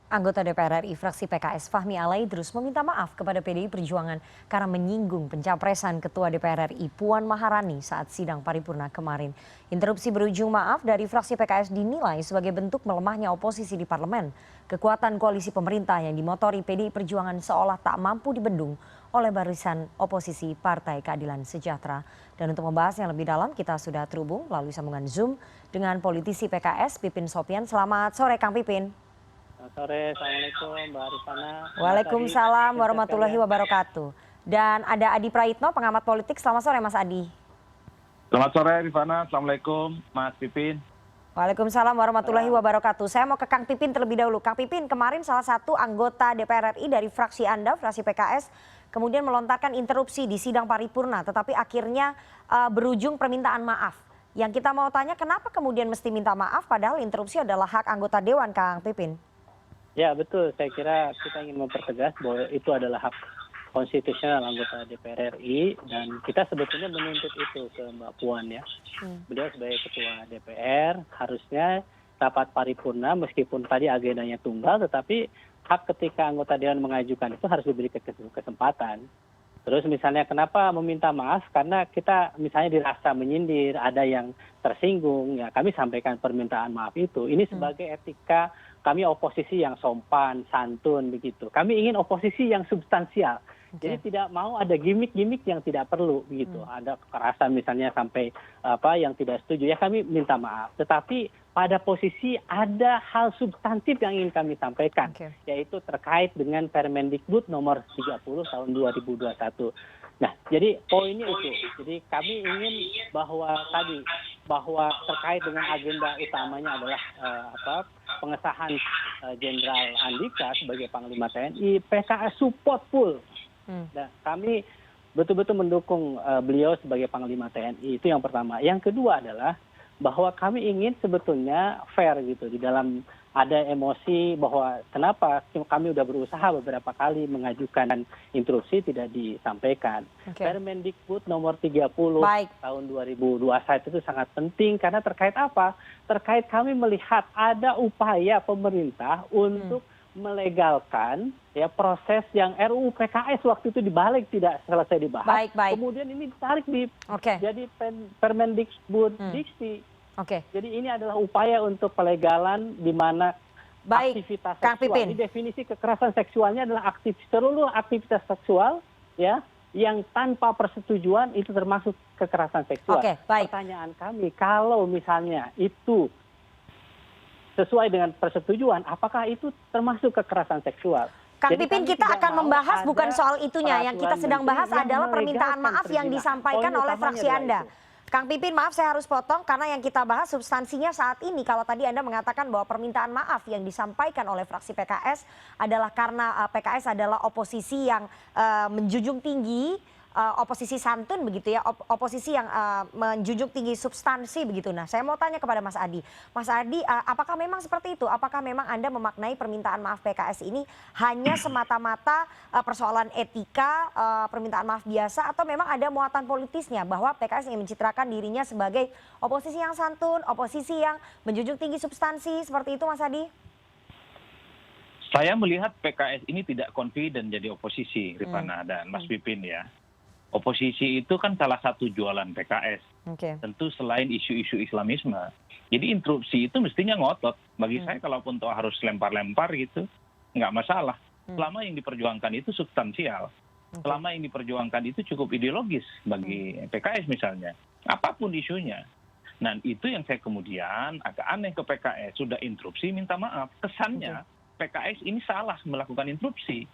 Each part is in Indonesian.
Anggota DPR RI fraksi PKS Fahmi Alaidrus meminta maaf kepada PDI Perjuangan karena menyinggung pencapresan Ketua DPR RI Puan Maharani saat sidang paripurna kemarin. Interupsi berujung maaf dari fraksi PKS dinilai sebagai bentuk melemahnya oposisi di parlemen. Kekuatan koalisi pemerintah yang dimotori PDI Perjuangan seolah tak mampu dibendung oleh barisan oposisi Partai Keadilan Sejahtera. Dan untuk membahas yang lebih dalam kita sudah terhubung melalui sambungan Zoom dengan politisi PKS Pipin Sopian. Selamat sore Kang Pipin. Selamat sore, Assalamualaikum Mbak Rifana. Waalaikumsalam warahmatullahi wabarakatuh. Dan ada Adi Praitno, pengamat politik. Selamat sore Mas Adi. Selamat sore Rifana, Assalamualaikum Mas Pipin. Waalaikumsalam warahmatullahi wabarakatuh. Saya mau ke Kang Pipin terlebih dahulu. Kang Pipin, kemarin salah satu anggota DPR RI dari fraksi Anda, fraksi PKS, kemudian melontarkan interupsi di sidang paripurna, tetapi akhirnya berujung permintaan maaf. Yang kita mau tanya, kenapa kemudian mesti minta maaf padahal interupsi adalah hak anggota Dewan, Kang Pipin? Ya betul, saya kira kita ingin mempertegas bahwa itu adalah hak konstitusional anggota DPR RI dan kita sebetulnya menuntut itu ke Mbak Puan ya. Beliau sebagai ketua DPR harusnya rapat paripurna meskipun tadi agendanya tunggal tetapi hak ketika anggota Dewan mengajukan itu harus diberi kesempatan. Terus misalnya kenapa meminta maaf karena kita misalnya dirasa menyindir, ada yang tersinggung ya kami sampaikan permintaan maaf itu. Ini sebagai etika kami oposisi yang sopan, santun begitu. Kami ingin oposisi yang substansial. Jadi tidak mau ada gimmick-gimmick yang tidak perlu begitu. Ada kekerasan misalnya sampai yang tidak setuju ya kami minta maaf. Tetapi pada posisi ada hal substantif yang ingin kami sampaikan yaitu terkait dengan Permendikbud nomor 30 tahun 2021. Nah, jadi poinnya itu. Jadi kami ingin bahwa terkait dengan agenda utamanya adalah pengesahan Jenderal Andika sebagai Panglima TNI, PKS support full. Nah, kami betul-betul mendukung beliau sebagai Panglima TNI, itu yang pertama. Yang kedua adalah bahwa kami ingin sebetulnya fair gitu di dalam ada emosi bahwa kenapa kami sudah berusaha beberapa kali mengajukan interupsi tidak disampaikan. Permendikbud nomor 30 tahun 2021 itu sangat penting karena terkait apa? Terkait kami melihat ada upaya pemerintah untuk melegalkan ya proses yang RUU PKS waktu itu dibalik tidak selesai dibahas. Kemudian ini ditarik jadi Permendikbud Diksi. Jadi ini adalah upaya untuk pelegalan di mana aktivitas seksual. Ini definisi kekerasan seksualnya adalah seluruh aktivitas seksual ya yang tanpa persetujuan itu termasuk kekerasan seksual. Pertanyaan kami kalau misalnya itu sesuai dengan persetujuan, apakah itu termasuk kekerasan seksual? Kang Pipin, kita akan membahas bukan soal itunya. Yang kita sedang bahas adalah permintaan maaf yang disampaikan oleh fraksi Anda. Kang Pipin, maaf saya harus potong karena yang kita bahas substansinya saat ini. Kalau tadi Anda mengatakan bahwa permintaan maaf yang disampaikan oleh fraksi PKS adalah karena PKS adalah oposisi yang menjunjung tinggi, oposisi santun begitu ya, oposisi yang menjunjung tinggi substansi begitu. Nah, saya mau tanya kepada Mas Adi. Mas Adi, apakah memang seperti itu? Apakah memang Anda memaknai permintaan maaf PKS ini hanya semata-mata persoalan etika, permintaan maaf biasa, atau memang ada muatan politisnya bahwa PKS ingin mencitrakan dirinya sebagai oposisi yang santun, oposisi yang menjunjung tinggi substansi, seperti itu Mas Adi? Saya melihat PKS ini tidak confident jadi oposisi, Rifana dan Mas Pipin ya. Oposisi itu kan salah satu jualan PKS. Tentu selain isu-isu Islamisme. Jadi interupsi itu mestinya ngotot. Bagi saya kalaupun toh harus lempar-lempar gitu, nggak masalah. Selama yang diperjuangkan itu substansial. Selama yang diperjuangkan itu cukup ideologis bagi PKS misalnya. Apapun isunya. Nah itu yang saya kemudian agak aneh ke PKS. Sudah interupsi minta maaf. Kesannya PKS ini salah melakukan interupsi.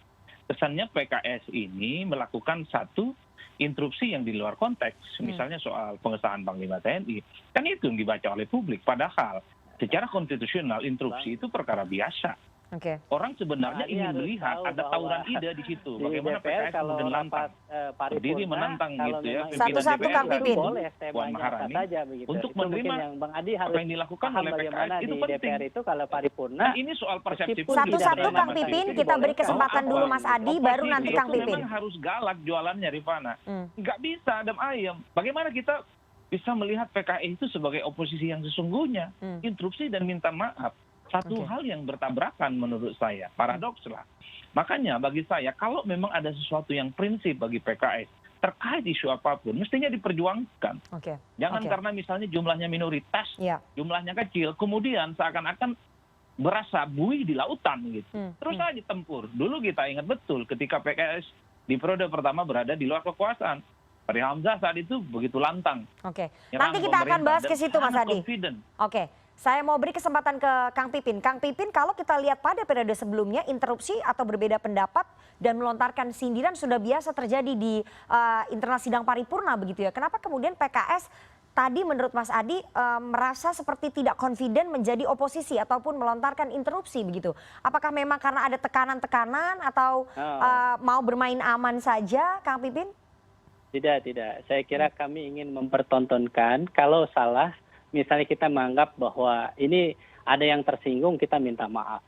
Kesannya PKS ini melakukan satu interupsi yang di luar konteks, misalnya soal pengesahan Panglima TNI, kan itu yang dibaca oleh publik. Padahal secara konstitusional interupsi itu perkara biasa. Orang sebenarnya ingin melihat ada tawuran ide di situ. Bagaimana PKS menantang, berdiri menantang gitu ya, pimpinan DPR Puan Maharani untuk menerima apa yang dilakukan oleh PKS itu penting. Nah ini soal persepsi publik. Satu-satu Kang Pipin, kita beri kesempatan dulu Mas Adi, baru nanti Kang Pipin. Memang harus galak jualannya Rifana. Nggak bisa adem ayem. Bagaimana kita bisa melihat PKS itu sebagai oposisi yang sesungguhnya, interupsi dan minta maaf. Satu Oke. hal yang bertabrakan menurut saya, paradoks lah. Makanya bagi saya, kalau memang ada sesuatu yang prinsip bagi PKS, terkait isu apapun, mestinya diperjuangkan. Oke. Jangan Oke. karena misalnya jumlahnya minoritas, Iya. jumlahnya kecil, kemudian seakan-akan berasa buih di lautan gitu. Terus Hmm. saja tempur. Dulu kita ingat betul ketika PKS di periode pertama berada di luar kekuasaan. Fahri Hamzah saat itu begitu lantang. Oke. Nyerang Nanti kita akan pemerintah bahas dan ke situ, Mas sangat Adi. confident. Oke, saya mau beri kesempatan ke Kang Pipin. Kang Pipin, kalau kita lihat pada periode sebelumnya, interupsi atau berbeda pendapat dan melontarkan sindiran sudah biasa terjadi di internal sidang paripurna begitu ya. Kenapa kemudian PKS tadi menurut Mas Adi merasa seperti tidak confident menjadi oposisi ataupun melontarkan interupsi begitu? Apakah memang karena ada tekanan-tekanan atau mau bermain aman saja, Kang Pipin? Tidak, tidak. Saya kira kami ingin mempertontonkan kalau salah, misalnya kita menganggap bahwa ini ada yang tersinggung, kita minta maaf.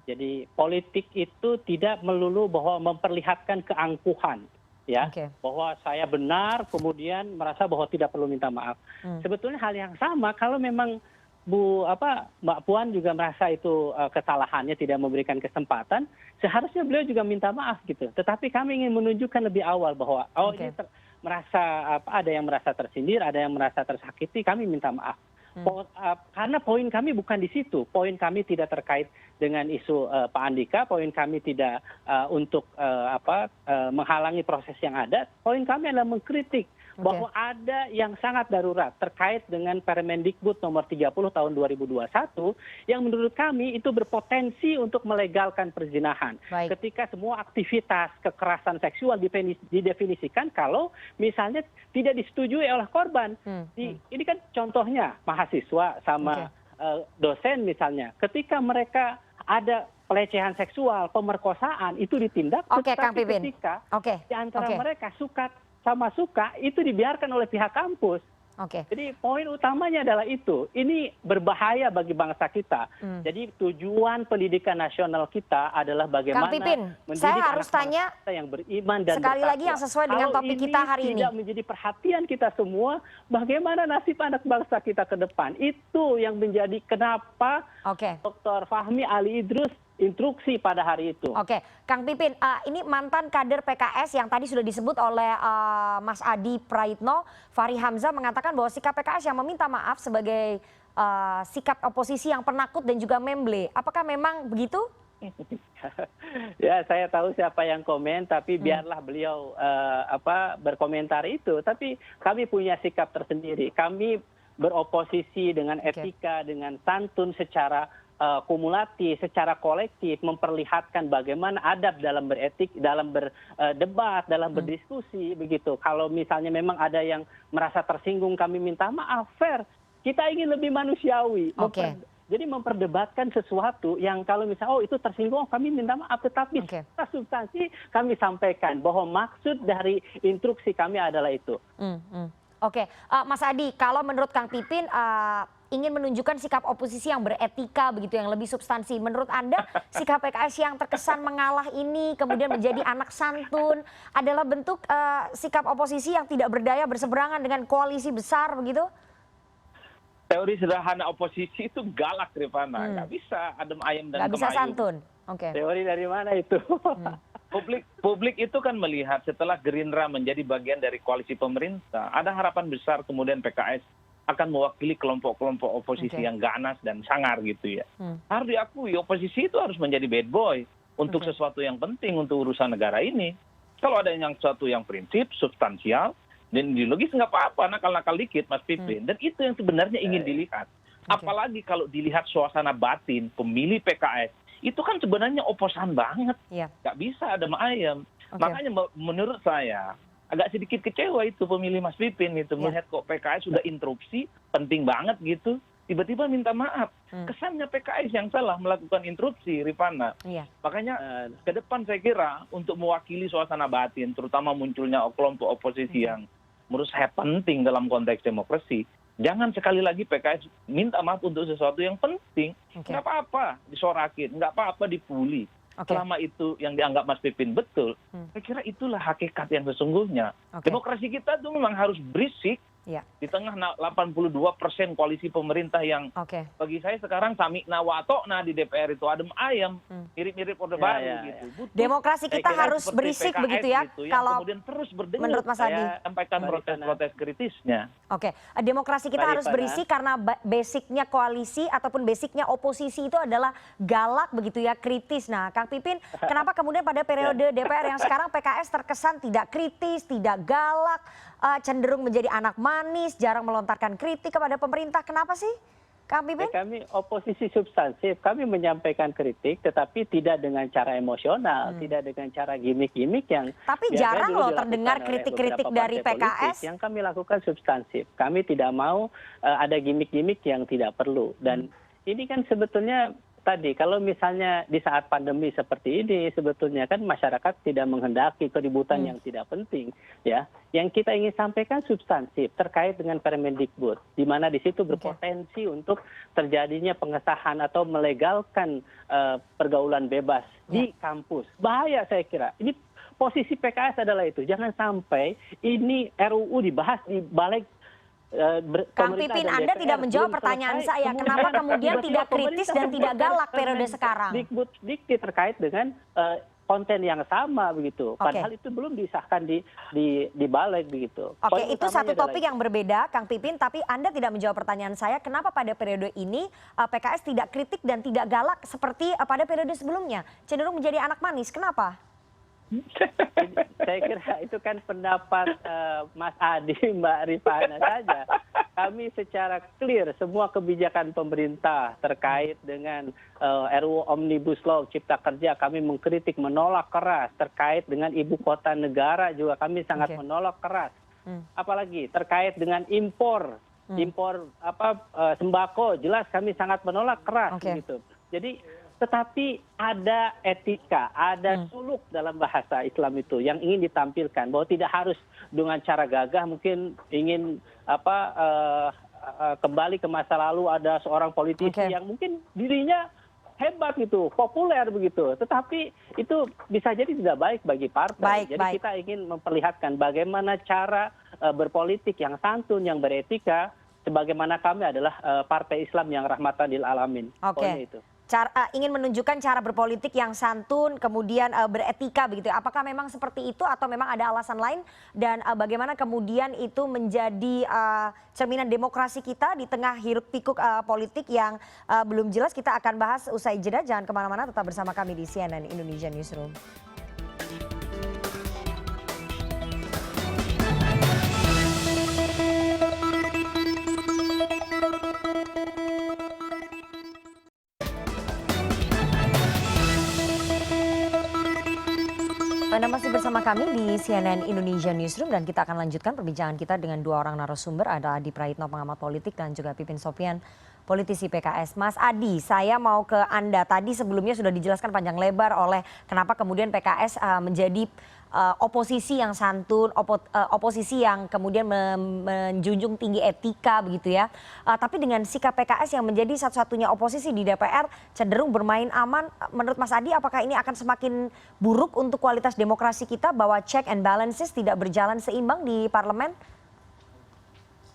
Jadi politik itu tidak melulu bahwa memperlihatkan keangkuhan, ya, Oke. bahwa saya benar, kemudian merasa bahwa tidak perlu minta maaf. Sebetulnya hal yang sama kalau memang Mbak Puan juga merasa itu kesalahannya tidak memberikan kesempatan, seharusnya beliau juga minta maaf gitu. Tetapi kami ingin menunjukkan lebih awal bahwa Oke. ini merasa ada yang merasa tersindir, ada yang merasa tersakiti, kami minta maaf. Karena poin kami bukan di situ, poin kami tidak terkait dengan isu Pak Andika, poin kami tidak untuk menghalangi proses yang ada, poin kami adalah mengkritik bahwa ada yang sangat darurat terkait dengan Permendikbud nomor 30 tahun 2021 yang menurut kami itu berpotensi untuk melegalkan perzinahan. Baik. Ketika semua aktivitas kekerasan seksual didefinisikan kalau misalnya tidak disetujui oleh korban. Ini kan contohnya mahasiswa sama dosen misalnya. Ketika mereka ada pelecehan seksual, pemerkosaan itu ditindak, Oke, Kang tetapi Pipin. ketika Oke. di antara Oke. mereka suka sama suka itu dibiarkan oleh pihak kampus. Oke. Jadi poin utamanya adalah itu. Ini berbahaya bagi bangsa kita. Jadi tujuan pendidikan nasional kita adalah bagaimana Kang Pipin, mendidik saya harus anak tanya bangsa yang beriman dan sekali bertakwa. lagi yang sesuai dengan Kalau topik kita hari ini. tidak menjadi perhatian kita semua, bagaimana nasib anak bangsa kita ke depan? Itu yang menjadi kenapa Oke. Dr. Fahmi Ali Idrus instruksi pada hari itu. Oke, Kang Pipin, ini mantan kader PKS yang tadi sudah disebut oleh Mas Adi Praitno, Fahri Hamzah mengatakan bahwa sikap PKS yang meminta maaf sebagai sikap oposisi yang penakut dan juga memble. Apakah memang begitu? Ya, saya tahu siapa yang komen, tapi biarlah beliau berkomentar itu. Tapi kami punya sikap tersendiri. Kami beroposisi dengan etika, dengan santun secara kumulatif, secara kolektif, memperlihatkan bagaimana adab dalam beretik, dalam berdebat, dalam berdiskusi, begitu. Kalau misalnya memang ada yang merasa tersinggung, kami minta maaf, fair. Kita ingin lebih manusiawi. Oke. Jadi memperdebatkan sesuatu yang kalau misalnya, itu tersinggung, kami minta maaf. Tetapi secara substansi kami sampaikan bahwa maksud dari instruksi kami adalah itu. Oke, Mas Adi, kalau menurut Kang Pipin ingin menunjukkan sikap oposisi yang beretika begitu, yang lebih substansi. Menurut Anda sikap PKS yang terkesan mengalah ini kemudian menjadi anak santun adalah bentuk sikap oposisi yang tidak berdaya berseberangan dengan koalisi besar begitu? Teori sederhana oposisi itu galak, Rifana. Nggak bisa adem ayem dan Nggak bisa kemayun. santun. Oke. Teori dari mana itu? Publik itu kan melihat setelah Gerindra menjadi bagian dari koalisi pemerintah, ada harapan besar kemudian PKS akan mewakili kelompok-kelompok oposisi yang ganas dan sangar gitu ya. Harus diakui oposisi itu harus menjadi bad boy untuk sesuatu yang penting untuk urusan negara ini. Kalau ada yang sesuatu yang prinsip, substansial, dan ideologis nggak apa-apa, nakal-nakal dikit Mas Pipin. Dan itu yang sebenarnya ingin dilihat. Apalagi kalau dilihat suasana batin pemilih PKS, itu kan sebenarnya oposan banget. Nggak bisa adem ayem. Makanya menurut saya, agak sedikit kecewa itu pemilih Mas Pipin itu melihat kok PKS sudah interupsi penting banget gitu, tiba-tiba minta maaf. Kesannya PKS yang salah melakukan interupsi, Rifana. Makanya ke depan saya kira untuk mewakili suasana batin, terutama munculnya kelompok oposisi yang menurut saya penting dalam konteks demokrasi, jangan sekali lagi PKS minta maaf untuk sesuatu yang penting. Nggak apa-apa disorakin, nggak apa-apa dipuli. Selama itu yang dianggap Mas Pipin betul, saya kira itulah hakikat yang sesungguhnya. Demokrasi kita tuh memang harus berisik, Ya. Di tengah 82% koalisi pemerintah yang bagi saya sekarang sami'na wa atokna di DPR itu adem ayem, mirip-mirip Orde Baru gitu. Demokrasi kita harus berisik begitu ya, gitu, kalau kemudian terus berdengar, menurut Mas Adi. Sampaikan protes-protes kritisnya. Demokrasi kita harus berisik karena basicnya koalisi ataupun basicnya oposisi itu adalah galak begitu ya, kritis. Nah, Kang Pipin, kenapa kemudian pada periode DPR yang sekarang PKS terkesan tidak kritis, tidak galak, cenderung menjadi anak manis, jarang melontarkan kritik kepada pemerintah. Kenapa sih, Kang Pipin? Kami oposisi substansif, kami menyampaikan kritik tetapi tidak dengan cara emosional, tidak dengan cara gimmick-gimmick yang tapi jarang loh terdengar kritik-kritik dari PKS. Yang kami lakukan substansif. Kami tidak mau ada gimmick-gimmick yang tidak perlu. Dan ini kan sebetulnya tadi kalau misalnya di saat pandemi seperti ini sebetulnya kan masyarakat tidak menghendaki keributan yang tidak penting ya. Yang kita ingin sampaikan substansif terkait dengan Permendikbud di mana di situ berpotensi untuk terjadinya pengesahan atau melegalkan pergaulan bebas di kampus. Bahaya saya kira. Ini posisi PKS adalah itu. Jangan sampai ini RUU dibahas di balik Kang Pipin, Anda tidak menjawab pertanyaan saya. Kenapa kemudian tidak kritis dan tidak galak periode sekarang? Dikti terkait dengan konten yang sama begitu. Padahal itu belum disahkan di balik begitu. Itu satu topik yang berbeda, Kang Pipin. Tapi Anda tidak menjawab pertanyaan saya. Kenapa pada periode ini PKS tidak kritik dan tidak galak seperti pada periode sebelumnya? Cenderung menjadi anak manis. Kenapa? Saya kira itu kan pendapat Mas Adi, Mbak Rifana saja. Kami secara clear semua kebijakan pemerintah terkait dengan RUU Omnibus Law Cipta Kerja kami mengkritik, menolak keras. Terkait dengan ibu kota negara juga kami sangat menolak keras. Apalagi terkait dengan impor sembako jelas kami sangat menolak keras gitu. Jadi tetapi ada etika, ada suluk dalam bahasa Islam itu yang ingin ditampilkan bahwa tidak harus dengan cara gagah mungkin ingin kembali ke masa lalu ada seorang politisi yang mungkin dirinya hebat gitu, populer begitu. Tetapi itu bisa jadi tidak baik bagi partai. Jadi kita ingin memperlihatkan bagaimana cara berpolitik yang santun, yang beretika, sebagaimana kami adalah partai Islam yang rahmatan lil alamin. Itu. Ingin menunjukkan cara berpolitik yang santun, kemudian beretika begitu. Apakah memang seperti itu atau memang ada alasan lain? Dan bagaimana kemudian itu menjadi cerminan demokrasi kita di tengah hiruk pikuk politik yang belum jelas? Kita akan bahas usai jeda. Jangan kemana-mana, tetap bersama kami di CNN Indonesia Newsroom. Anda masih bersama kami di CNN Indonesia Newsroom dan kita akan lanjutkan perbincangan kita dengan dua orang narasumber, ada Adi Praitno, pengamat politik, dan juga Pipin Sopian, politisi PKS. Mas Adi, saya mau ke Anda. Tadi sebelumnya sudah dijelaskan panjang lebar oleh kenapa kemudian PKS menjadi oposisi yang santun, oposisi yang kemudian menjunjung tinggi etika begitu ya. Tapi dengan sikap PKS yang menjadi satu-satunya oposisi di DPR cenderung bermain aman. Menurut Mas Adi, apakah ini akan semakin buruk untuk kualitas demokrasi kita bahwa check and balances tidak berjalan seimbang di parlemen?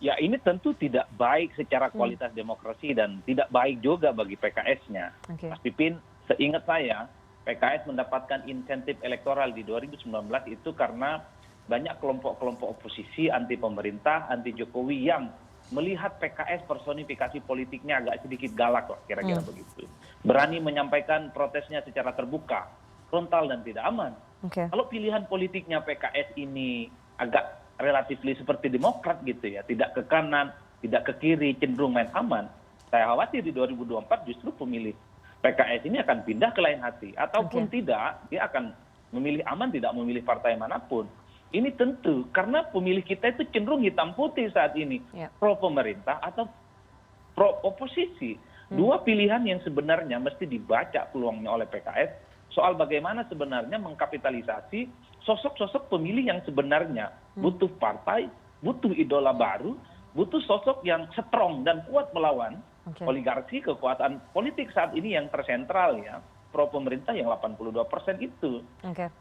Ya, ini tentu tidak baik secara kualitas demokrasi dan tidak baik juga bagi PKS-nya. Mas Pipin, seingat saya PKS mendapatkan insentif elektoral di 2019 itu karena banyak kelompok-kelompok oposisi anti pemerintah, anti Jokowi yang melihat PKS personifikasi politiknya agak sedikit galak lah, kira-kira begitu. Berani menyampaikan protesnya secara terbuka, frontal dan tidak aman. Kalau pilihan politiknya PKS ini agak relatif seperti Demokrat gitu ya, tidak ke kanan, tidak ke kiri, cenderung main aman. Saya khawatir di 2024 justru pemilih PKS ini akan pindah ke lain hati. Ataupun tidak, dia akan memilih aman, tidak memilih partai manapun. Ini tentu karena pemilih kita itu cenderung hitam putih saat ini. Pro pemerintah atau pro oposisi. Dua pilihan yang sebenarnya mesti dibaca peluangnya oleh PKS soal bagaimana sebenarnya mengkapitalisasi sosok-sosok pemilih yang sebenarnya butuh partai, butuh idola baru, butuh sosok yang strong dan kuat melawan oligarki, kekuasaan politik saat ini yang tersentral ya, pro pemerintah yang 82% itu.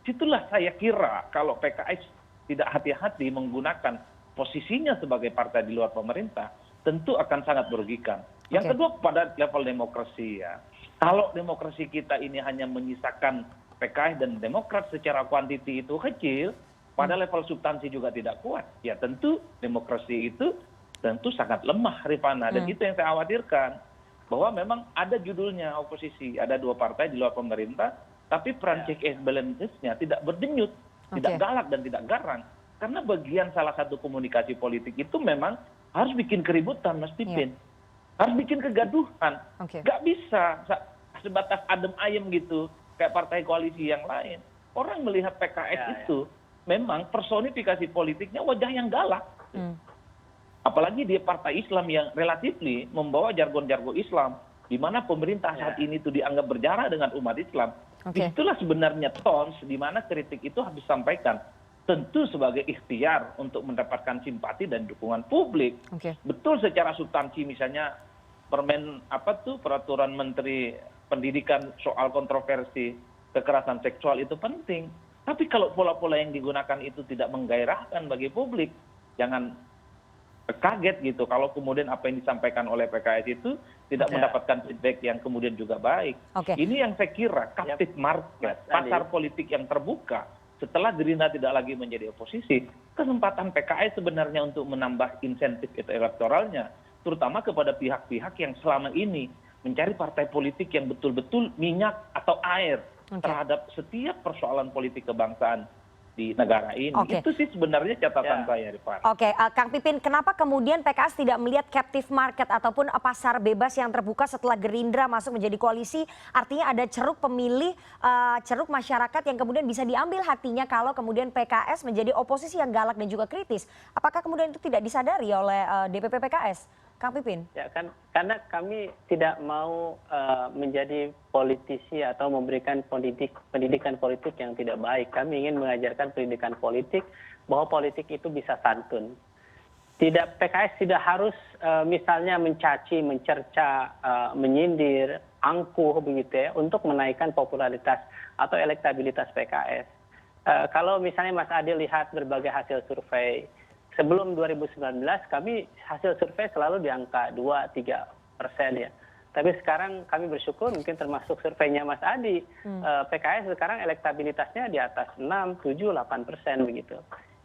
Situlah saya kira kalau PKS tidak hati-hati menggunakan posisinya sebagai partai di luar pemerintah, tentu akan sangat merugikan. Yang kedua pada level demokrasi ya. Kalau demokrasi kita ini hanya menyisakan PKS dan Demokrat secara kuantiti itu kecil, pada level substansi juga tidak kuat. Ya tentu demokrasi itu tentu sangat lemah, Rifana. Dan itu yang saya khawatirkan. Bahwa memang ada judulnya oposisi, ada dua partai di luar pemerintah, tapi peran check and balance-nya tidak berdenyut, tidak galak dan tidak garang. Karena bagian salah satu komunikasi politik itu memang harus bikin keributan, Mas Pipin. Harus bikin kegaduhan. Nggak bisa sebatas adem ayem gitu, kayak partai koalisi yang lain. Orang melihat PKS itu memang personifikasi politiknya wajah yang galak. Apalagi dia partai Islam yang relatif membawa jargon-jargon Islam, di mana pemerintah saat ini itu dianggap berjarak dengan umat Islam. Itulah sebenarnya tons di mana kritik itu harus disampaikan. Tentu sebagai ikhtiar untuk mendapatkan simpati dan dukungan publik. Betul secara substansi misalnya peraturan Menteri Pendidikan soal kontroversi kekerasan seksual itu penting. Tapi kalau pola-pola yang digunakan itu tidak menggairahkan bagi publik, jangan kaget gitu kalau kemudian apa yang disampaikan oleh PKS itu tidak mendapatkan feedback yang kemudian juga baik. Ini yang saya kira captive market, pasar politik yang terbuka setelah Gerindra tidak lagi menjadi oposisi. Kesempatan PKS sebenarnya untuk menambah insentif elektoralnya, terutama kepada pihak-pihak yang selama ini mencari partai politik yang betul-betul minyak atau air terhadap setiap persoalan politik kebangsaan di negara ini. Itu sih sebenarnya catatan saya, Rifana. Kang Pipin, kenapa kemudian PKS tidak melihat captive market ataupun pasar bebas yang terbuka setelah Gerindra masuk menjadi koalisi? Artinya ada ceruk pemilih, ceruk masyarakat yang kemudian bisa diambil hatinya kalau kemudian PKS menjadi oposisi yang galak dan juga kritis. Apakah kemudian itu tidak disadari oleh DPP PKS? Kang Pipin? Ya kan, karena kami tidak mau menjadi politisi atau memberikan pendidikan politik yang tidak baik. Kami ingin mengajarkan pendidikan politik bahwa politik itu bisa santun. PKS tidak harus misalnya mencaci, mencerca, menyindir, angkuh begitu ya untuk menaikkan popularitas atau elektabilitas PKS. Kalau misalnya Mas Adi lihat berbagai hasil survei, sebelum 2019 kami hasil survei selalu di angka 2-3% ya. Tapi sekarang kami bersyukur mungkin termasuk surveinya Mas Adi, PKS sekarang elektabilitasnya di atas 6, 7, 8% begitu.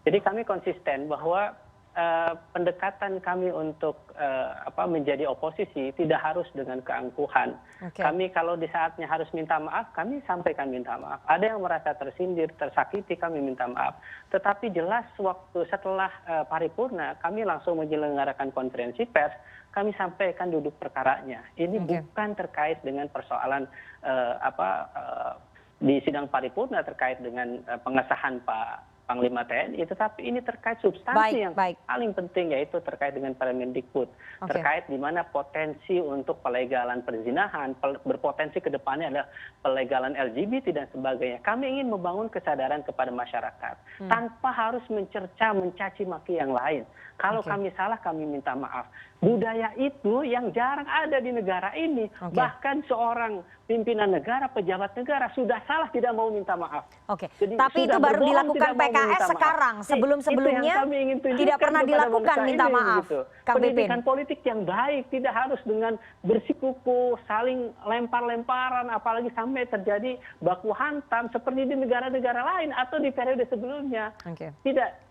Jadi kami konsisten bahwa pendekatan kami untuk menjadi oposisi tidak harus dengan keangkuhan. Kami kalau di saatnya harus minta maaf, kami sampaikan minta maaf. Ada yang merasa tersindir, tersakiti, kami minta maaf. Tetapi jelas waktu setelah paripurna, kami langsung menyelenggarakan konferensi pers, kami sampaikan duduk perkaranya. Ini bukan terkait dengan persoalan di sidang paripurna terkait dengan pengesahan Pak Panglima TNI, tetapi ini terkait substansi yang paling penting, yaitu terkait dengan Permendikbud, terkait di mana potensi untuk pelegalan perzinahan, berpotensi ke depannya adalah pelegalan LGBT dan sebagainya. Kami ingin membangun kesadaran kepada masyarakat tanpa harus mencerca, mencaci maki yang lain. Kalau kami salah, kami minta maaf. Budaya itu yang jarang ada di negara ini. Bahkan seorang pimpinan negara, pejabat negara sudah salah tidak mau minta maaf. Jadi, tapi itu baru dilakukan PKS sekarang. Sebelum-sebelumnya tidak pernah dilakukan minta maaf. Gitu. Pendidikan politik yang baik tidak harus dengan bersikuku, saling lempar-lemparan, apalagi sampai terjadi baku hantam seperti di negara-negara lain atau di periode sebelumnya.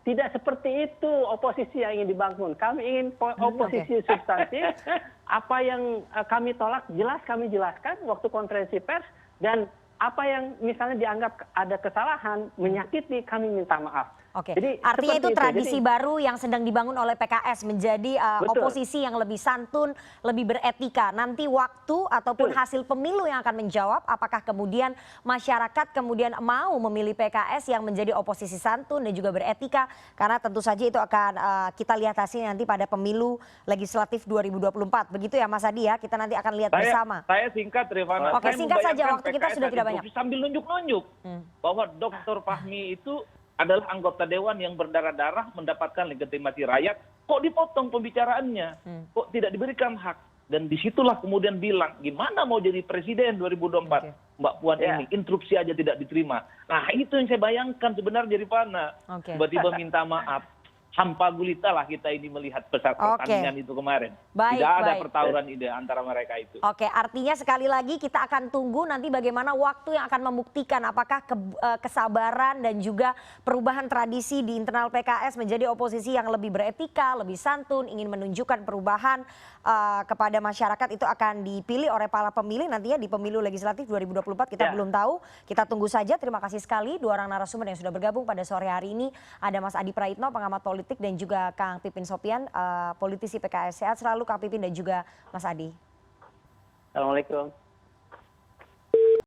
Tidak seperti itu oposisi yang ingin dibangun. Kami ingin oposisi substantif. Apa yang kami tolak jelas kami jelaskan waktu konferensi pers, dan apa yang misalnya dianggap ada kesalahan, menyakiti, kami minta maaf. Jadi, artinya itu tradisi baru yang sedang dibangun oleh PKS menjadi oposisi yang lebih santun, lebih beretika. Nanti waktu ataupun hasil pemilu yang akan menjawab apakah kemudian masyarakat kemudian mau memilih PKS yang menjadi oposisi santun dan juga beretika. Karena tentu saja itu akan kita lihat hasilnya nanti pada pemilu legislatif 2024. Begitu ya Mas Adi ya, kita nanti akan lihat bersama. Saya singkat, Rifana. Singkat saja, waktu kita sudah tidak banyak. Sambil nunjuk-nunjuk bahwa Dr. Fahmi itu adalah anggota dewan yang berdarah-darah mendapatkan legitimasi rakyat, kok dipotong pembicaraannya, kok tidak diberikan hak. Dan disitulah kemudian bilang, gimana mau jadi presiden 2024, Mbak Puan ini, instruksi aja tidak diterima. Nah itu yang saya bayangkan sebenarnya, Rifana, tiba-tiba minta maaf. hampa gulita lah kita ini melihat pertandingan itu kemarin. Baik, tidak ada baik. pertawuran ide antara mereka itu. Oke, artinya sekali lagi kita akan tunggu nanti bagaimana waktu yang akan membuktikan apakah kesabaran dan juga perubahan tradisi di internal PKS menjadi oposisi yang lebih beretika, lebih santun, ingin menunjukkan perubahan kepada masyarakat itu akan dipilih oleh para pemilih nantinya di pemilu legislatif 2024 kita belum tahu. Kita tunggu saja. Terima kasih sekali dua orang narasumber yang sudah bergabung pada sore hari ini. Ada Mas Adi Praitno, pengamat politik, dan juga Kang Pipin Sopyan, politisi PKS. Sehat selalu Kang Pipin dan juga Mas Adi. Assalamualaikum.